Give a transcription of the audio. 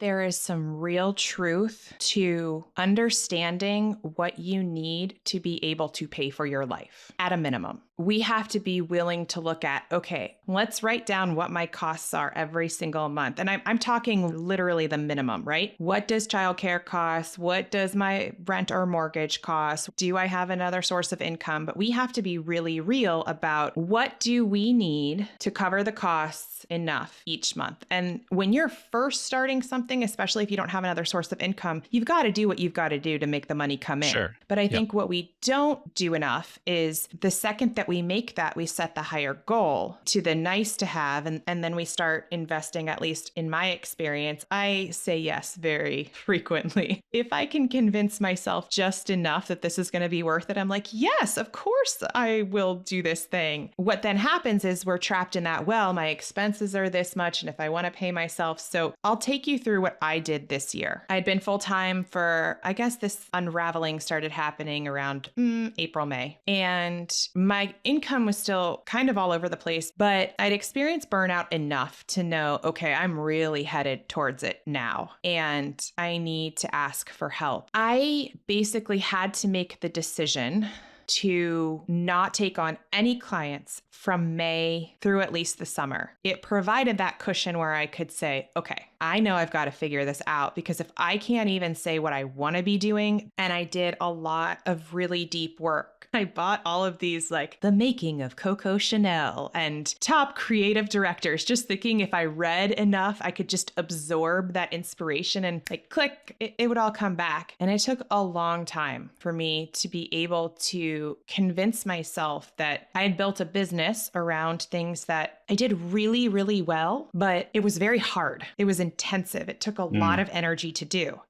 There is some real truth to understanding what you need to be able to pay for your life at a minimum. We have to be willing to look at, okay, let's write down what my costs are every single month. And I'm talking literally the minimum, right? What does childcare cost? What does my rent or mortgage cost? Do I have another source of income? But we have to be really real about what do we need to cover the costs enough each month. And when you're first starting something, especially if you don't have another source of income, you've got to do what you've got to do to make the money come in. Sure. But I Yep. think what we don't do enough is the second that we make that, we set the higher goal to the nice to have. And then we start investing, at least in my experience. I say yes very frequently. If I can convince myself just enough that this is going to be worth it, I'm like, yes, of course I will do this thing. What then happens is we're trapped in that, well, my expenses are this much. And if I want to pay myself, so I'll take you through what I did this year. I'd been full time for, I guess this unraveling started happening around April, May. And my income was still kind of all over the place, but I'd experienced burnout enough to know, okay, I'm really headed towards it now. And I need to ask for help. I basically had to make the decision to not take on any clients from May through at least the summer. It provided that cushion where I could say, okay, I know I've got to figure this out, because if I can't even say what I want to be doing, and I did a lot of really deep work. I bought all of these, like The Making of Coco Chanel and top creative directors, just thinking if I read enough, I could just absorb that inspiration and like click, it would all come back. And it took a long time for me to be able to convince myself that I had built a business around things that I did really, really well, but it was very hard. It was intensive. It took a lot of energy to do.